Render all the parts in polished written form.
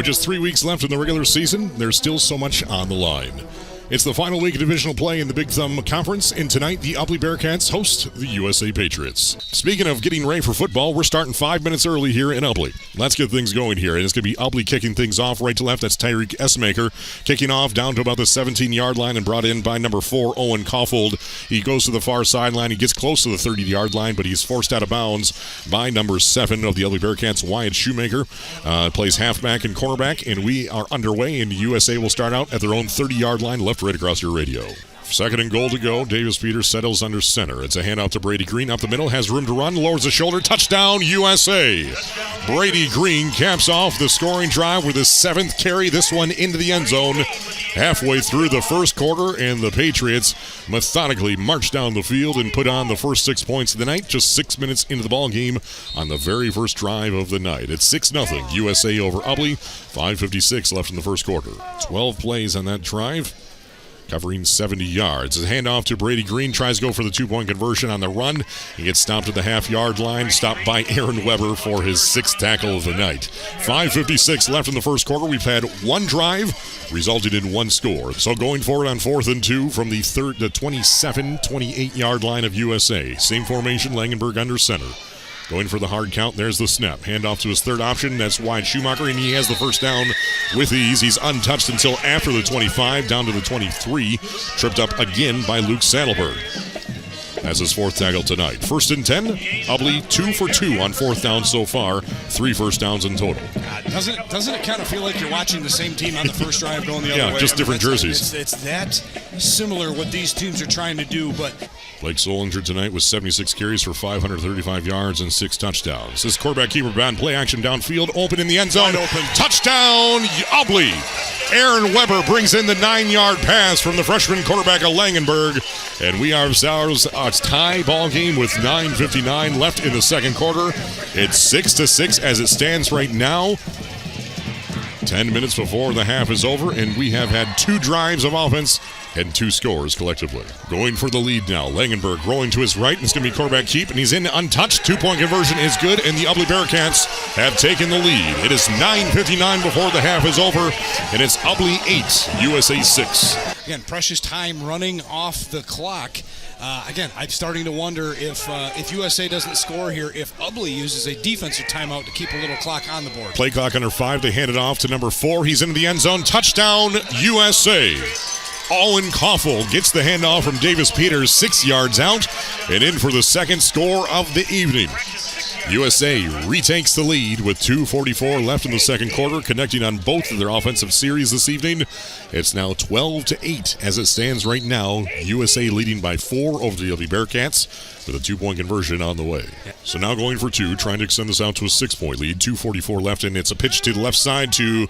With just 3 weeks left in the regular season, there's still so much on the line. It's the final week of divisional play in the Big Thumb Conference, and tonight the Ubly Bearcats host the USA Patriots. Speaking of getting ready for football, we're starting 5 minutes early here in Ubly. Let's get things going here, and it's going to be Ubly kicking things off right to left. That's Tyreek Essmaker kicking off down to about the 17-yard line and brought in by number 4, Owen Caulfield. He goes to the far sideline. He gets close to the 30-yard line, but he's forced out of bounds by number 7 of the Ubly Bearcats, Wyatt Shoemaker. Plays halfback and cornerback, and we are underway, and the USA will start out at their own 30-yard line, left right across your radio. Second and goal to go. Davis Peters settles under center. It's a handoff to Brady Green up the middle. Has room to run. Lowers the shoulder. Touchdown, USA. Brady Green caps off the scoring drive with his 7th carry. This one into the end zone. Halfway through the first quarter, and the Patriots methodically march down the field and put on the first 6 points of the night. Just 6 minutes into the ball game on the very first drive of the night. It's 6-0. USA over Ubly. 5:56 left in the first quarter. 12 plays on that drive, covering 70 yards. A handoff to Brady Green. Tries to go for the 2-point conversion on the run. He gets stopped at the half-yard line. Stopped by Aaron Weber for his 6th tackle of the night. 5:56 left in the first quarter. We've had one drive, resulted in one score. So going forward on 4th and 2 from the 27, 28-yard line of USA. Same formation, Langenberg under center. Going for the hard count. There's the snap. Handoff to his third option. That's Wyatt Shoemaker, and he has the first down with ease. He's untouched until after the 25, down to the 23. Tripped up again by Luke Saddleberg. That's his 4th tackle tonight. 1st and 10. Ubly 2 for 2 on 4th down so far. 3 first downs in total. Doesn't it kind of feel like you're watching the same team on the first drive going the other way? Yeah, just different jerseys. It's that similar what these teams are trying to do, but Blake Solinger tonight with 76 carries for 535 yards and 6 touchdowns. This quarterback keeper bad play action downfield, open in the end zone. Open. Touchdown, Ubly. Aaron Weber brings in the 9-yard pass from the freshman quarterback of Langenberg. And we are ourselves a tie ball game with 9:59 left in the second quarter. It's 6-6 as it stands right now. 10 minutes before the half is over, and we have had 2 drives of offense and 2 scores collectively. Going for the lead now. Langenberg rolling to his right, and it's going to be quarterback keep, and he's in untouched. 2-point conversion is good, and the Ubly Bearcats have taken the lead. It is 9:59 before the half is over, and it's Ubly 8, USA 6. Again, precious time running off the clock. Again, I'm starting to wonder if USA doesn't score here, if Ubly uses a defensive timeout to keep a little clock on the board. Play clock under 5. They hand it off to number 4. He's into the end zone. Touchdown, USA. Owen Caulfield gets the handoff from Davis Peters 6 yards out and in for the second score of the evening. USA retakes the lead with 2:44 left in the second quarter, connecting on both of their offensive series this evening. It's now 12-8 as it stands right now. USA leading by 4 over the Ubly Bearcats with a 2-point conversion on the way. So now going for 2, trying to extend this out to a 6-point lead. 2:44 left, and it's a pitch to the left side to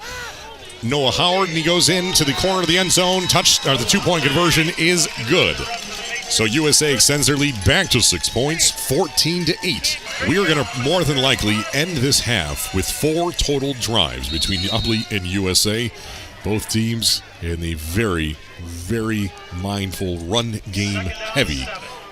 Noah Howard, and he goes into the corner of the end zone. The 2-point conversion is good. So USA extends their lead back to 6 points, 14-8. We are going to more than likely end this half with 4 total drives between Ubly and USA. Both teams in the very, very mindful run game heavy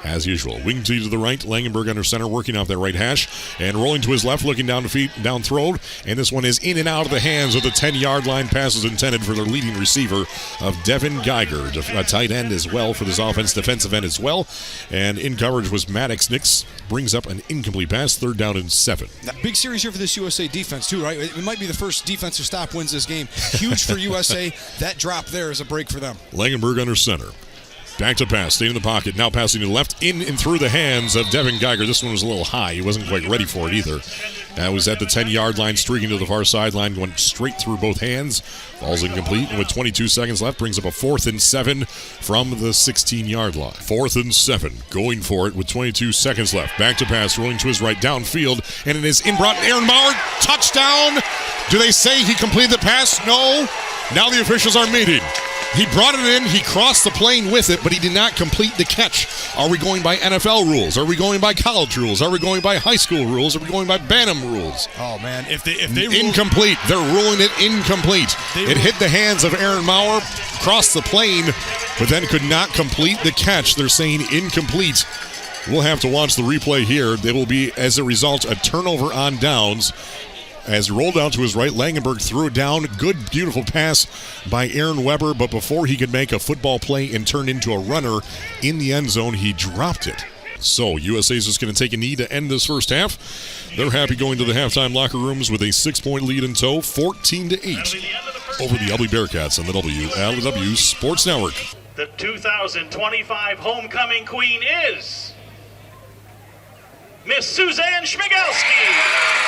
as usual. Wing T to the right, Langenberg under center, working off that right hash, and rolling to his left, looking down the feet, down throw, and this one is in and out of the hands of the 10-yard line. Passes intended for their leading receiver of Devin Geiger, a tight end as well for this offense, defensive end as well, and in coverage was Maddox Nix, brings up an incomplete pass, 3rd down and 7. Big series here for this USA defense too, right? It might be the first defensive stop wins this game. Huge for USA. That drop there is a break for them. Langenberg under center. Back to pass, staying in the pocket, now passing to the left, in and through the hands of Devin Geiger. This one was a little high. He wasn't quite ready for it either. That was at the 10-yard line, streaking to the far sideline, went straight through both hands. Falls incomplete, and with 22 seconds left, brings up a 4th and 7 from the 16-yard line. 4th and 7, going for it with 22 seconds left. Back to pass, rolling to his right, downfield, and it is in-brought Aaron Maurer. Touchdown! Do they say he completed the pass? No. Now the officials are meeting. He brought it in, he crossed the plane with it, but he did not complete the catch. Are we going by NFL rules? Are we going by college rules? Are we going by high school rules? Are we going by Bantam rules? Oh, man. If they incomplete. They're ruling it incomplete. It hit the hands of Aaron Maurer, crossed the plane, but then could not complete the catch. They're saying incomplete. We'll have to watch the replay here. There will be, as a result, a turnover on downs. as rolled out to his right. Langenberg threw it down. Good, beautiful pass by Aaron Weber, but before he could make a football play and turn into a runner in the end zone, he dropped it. So USA is just going to take a knee to end this first half. They're happy going to the halftime locker rooms with a 6-point lead in tow, 14-8 over the Ubly Bearcats on the WLW Sports Network. The 2025 homecoming queen is Miss Suzanne Schmigalski.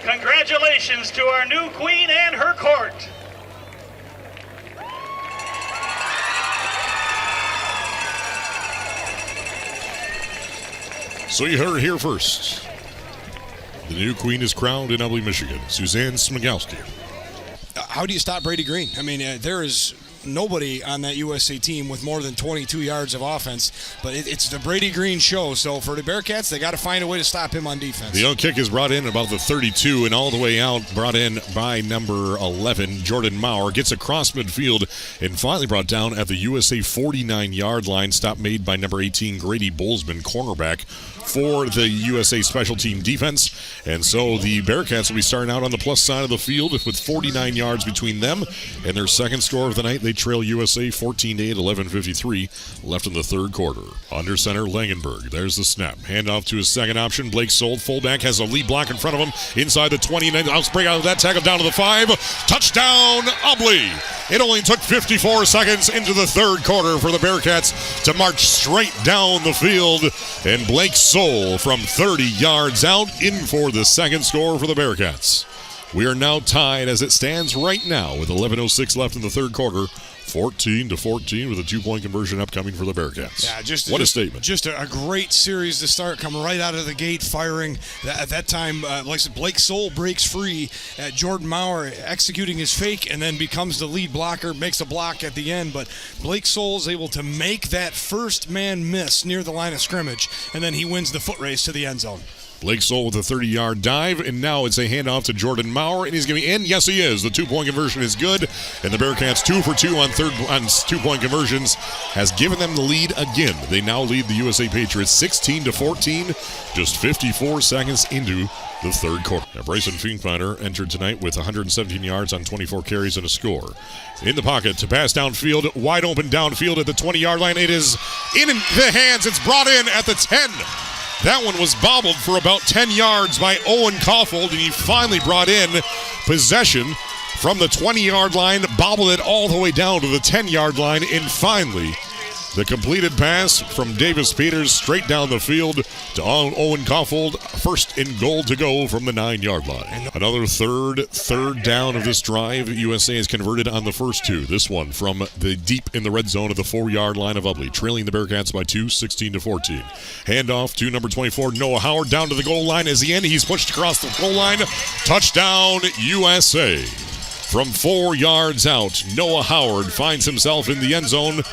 Congratulations to our new queen and her court. So you heard it here first. The new queen is crowned in Ubly, Michigan, Suzanne Schmigalski. How do you stop Brady Green? I mean, there is nobody on that USA team with more than 22 yards of offense, but it's the Brady Green show. So for the Bearcats, they got to find a way to stop him on defense. The young kick is brought in about the 32 and all the way out, brought in by number 11, Jordan Maurer. Gets across midfield and finally brought down at the USA 49-yard line. Stop made by number 18, Grady Bolzman, cornerback for the USA special team defense. And so the Bearcats will be starting out on the plus side of the field with 49 yards between them and their second score of the night. They trail USA 14-8, 11:53 left in the third quarter. Under center, Langenberg. There's the snap. Handoff to his second option. Blake Sold, fullback, has a lead block in front of him inside the 20. And then I'll break out of that tackle down to the 5. Touchdown, Ubly. It only took 54 seconds into the third quarter for the Bearcats to march straight down the field. And Blake Sold from 30 yards out in for the second score for the Bearcats. We are now tied as it stands right now with 11:06 left in the third quarter, 14-14 with a 2-point conversion upcoming for the Bearcats. Yeah, what a statement. Just a great series to start, coming right out of the gate, firing. At that time, like I said, Blake Sold breaks free. Jordan Maurer executing his fake and then becomes the lead blocker, makes a block at the end. But Blake Sold is able to make that first man miss near the line of scrimmage, and then he wins the foot race to the end zone. Blake Sold with a 30-yard dive, and now it's a handoff to Jordan Maurer, and he's going to be in. Yes, he is. The 2-point conversion is good, and the Bearcats 2 for 2 on 2-point conversions has given them the lead again. They now lead the USA Patriots 16-14, just 54 seconds into the third quarter. Now, Bryson Finkbeiner entered tonight with 117 yards on 24 carries and a score. In the pocket to pass downfield, wide open downfield at the 20-yard line. It is in the hands. It's brought in at the 10. That one was bobbled for about 10 yards by Owen Caulfield, and he finally brought in possession from the 20-yard line, bobbled it all the way down to the 10-yard line, and finally the completed pass from Davis Peters straight down the field to Owen Caulfield, first and goal to go from the 9-yard line. Another third down of this drive. USA has converted on the first two. This one from the deep in the red zone of the 4-yard line of Ubly, trailing the Bearcats by 2, 16-14. Handoff to number 24, Noah Howard, down to the goal line as the end. He's pushed across the goal line. Touchdown, USA. From 4 yards out, Noah Howard finds himself in the end zone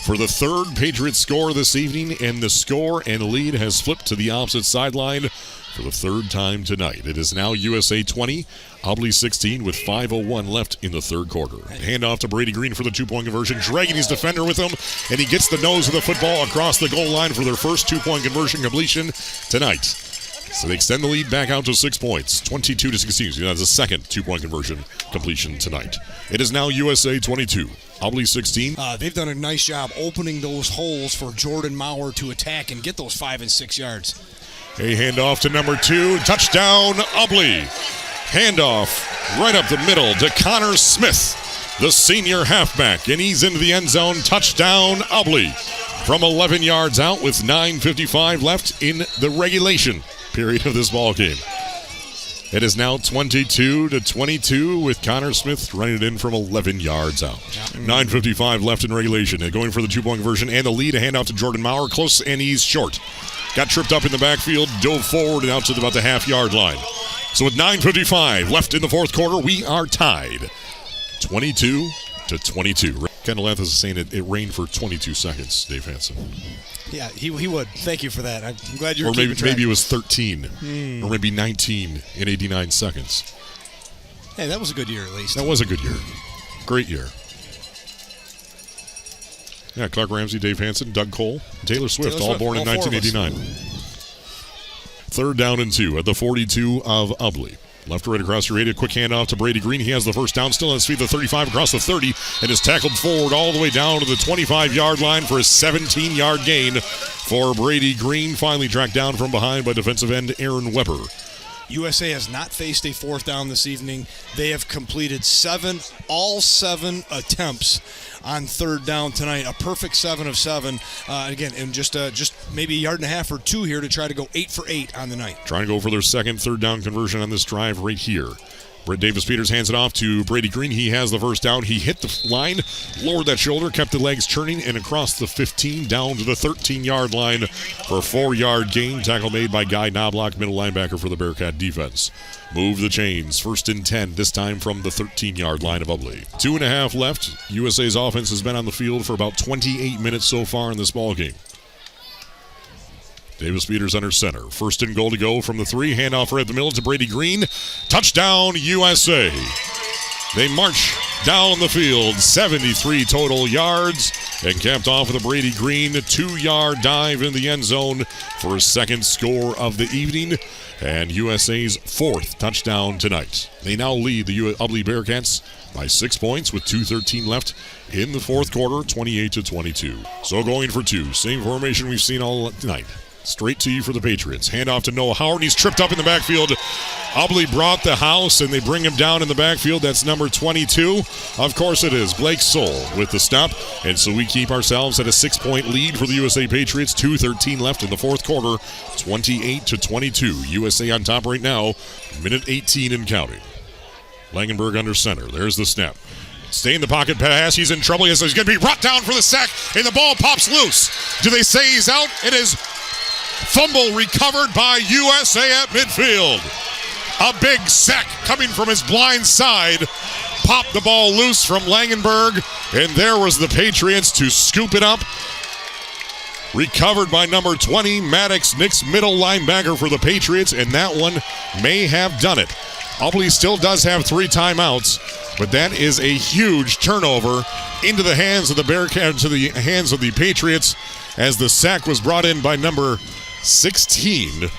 for the third Patriots score this evening, and the score and lead has flipped to the opposite sideline for the third time tonight. It is now USA 20, Ubly 16 with 5:01 left in the third quarter. Handoff to Brady Green for the 2-point conversion, dragging his defender with him, and he gets the nose of the football across the goal line for their first 2-point conversion completion tonight. So they extend the lead back out to 6 points, 22-16. That's the second 2-point conversion completion tonight. It is now USA 22, Ubly 16. They've done a nice job opening those holes for Jordan Maurer to attack and get those 5 and 6 yards. A handoff to number 2, touchdown Ubly. Handoff right up the middle to Connor Smith, the senior halfback, and he's into the end zone. Touchdown Ubly from 11 yards out with 9:55 left in the regulation period of this ball game. It is now 22-22 with Connor Smith running it in from 11 yards out. 9:55 left in regulation. And going for the 2-point conversion and the lead. A handoff to Jordan Maurer, close, and he's short. Got tripped up in the backfield, dove forward and out to about the half-yard line. So with 9:55 left in the fourth quarter, we are tied 22-22. Ken Lath is saying it rained for 22 seconds, Dave Hanson. Yeah, he would. Thank you for that. I'm glad you're keeping track. Or maybe it was 13, or maybe 19 in 89 seconds. Hey, that was a good year at least. That was a good year. Great year. Yeah, Clark Ramsey, Dave Hanson, Doug Cole, Taylor Swift, all born in 1989. 3rd down and 2 at the 42 of Ubly. Left to right across your 8, a quick handoff to Brady Green. He has the first down, still on his feet, the 35 across the 30, and is tackled forward all the way down to the 25-yard line for a 17-yard gain for Brady Green. Finally tracked down from behind by defensive end Aaron Weber. USA has not faced a 4th down this evening. They have completed all seven attempts on 3rd down tonight. A perfect 7 of 7. Again, and just maybe a yard and a half or 2 here to try to go 8 for 8 on the night. Trying to go for their second 3rd down conversion on this drive right here. Brett Davis-Peters hands it off to Brady Green. He has the first down. He hit the line, lowered that shoulder, kept the legs churning, and across the 15 down to the 13-yard line for a 4-yard gain. Tackle made by Guy Knobloch, middle linebacker for the Bearcat defense. Move the chains. 1st and 10, this time from the 13-yard line of Ubly. 2.5 left. USA's offense has been on the field for about 28 minutes so far in this ball game. Davis-Peters under center. 1st and goal to go from the 3. Handoff right at the middle to Brady Green. Touchdown, USA. They march down the field. 73 total yards. And capped off with a Brady Green 2-yard dive in the end zone for his 2nd score of the evening. And USA's 4th touchdown tonight. They now lead the Ubly Bearcats by 6 points with 2:13 left in the 4th quarter, 28-22. So going for 2. Same formation we've seen all night. Straight to you for the Patriots. Handoff to Noah Howard. He's tripped up in the backfield. Ubly brought the house, and they bring him down in the backfield. That's number 22. Of course it is. Blake Soul with the stop. And so we keep ourselves at a 6-point lead for the USA Patriots. 2:13 left in the 4th quarter. 28-22. USA on top right now. Minute 18 and counting. Langenberg under center. There's the snap. Stay in the pocket pass. He's in trouble. He's going to be brought down for the sack, and the ball pops loose. Do they say he's out? It is fumble recovered by USA at midfield. A big sack coming from his blind side. Popped the ball loose from Langenberg, and there was the Patriots to scoop it up. Recovered by number 20, Maddox Nix, middle linebacker for the Patriots, and that one may have done it. Ubly still does have 3 timeouts, but that is a huge turnover into the hands of the Bearcats, to the hands of the Patriots, as the sack was brought in by number 16,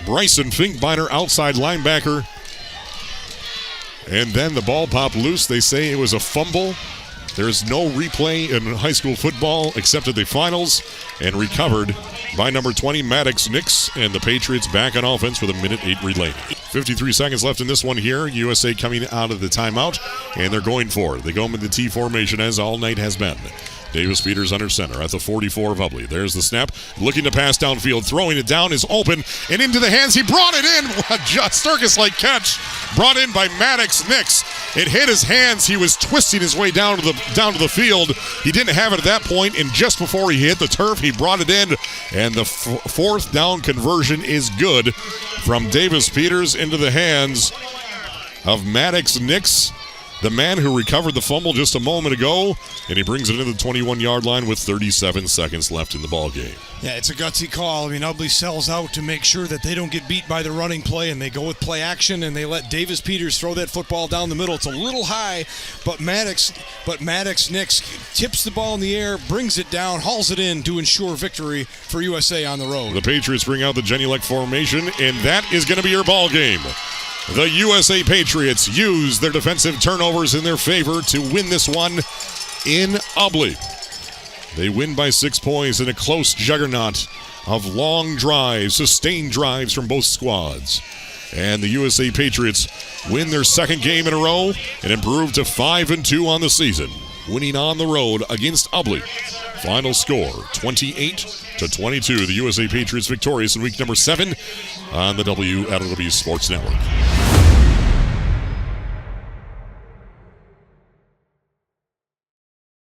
Bryson Finkbeiner, outside linebacker. And then the ball popped loose. They say it was a fumble. There's no replay in high school football except at the finals, and recovered by number 20, Maddox Nix, and the Patriots back on offense with a minute 8 remaining. 53 seconds left in this one here. USA coming out of the timeout, and they're going for it. They go in the T formation as all night has been. Davis-Peters under center at the 44 of Ubly. There's the snap. Looking to pass downfield. Throwing it down is open and into the hands. He brought it in. A circus-like catch brought in by Maddox Nix. It hit his hands. He was twisting his way down to the field. He didn't have it at that point, and just before he hit the turf, he brought it in, and the 4th down conversion is good from Davis-Peters into the hands of Maddox Nix, the man who recovered the fumble just a moment ago, and he brings it into the 21-yard line with 37 seconds left in the ball game. Yeah, it's a gutsy call. I mean, Ubly sells out to make sure that they don't get beat by the running play, and they go with play action, and they let Davis-Peters throw that football down the middle. It's a little high, but Maddox Nix tips the ball in the air, brings it down, hauls it in to ensure victory for USA on the road. The Patriots bring out the Genelec formation, and that is going to be your ball game. The USA Patriots use their defensive turnovers in their favor to win this one in Ubly. They win by 6 points in a close juggernaut of long drives, sustained drives from both squads. And the USA Patriots win their 2nd game in a row and improve to 5-2 on the season, winning on the road against Ubly. Final score, 28-22. The USA Patriots victorious in week number 7 on the WLW Sports Network.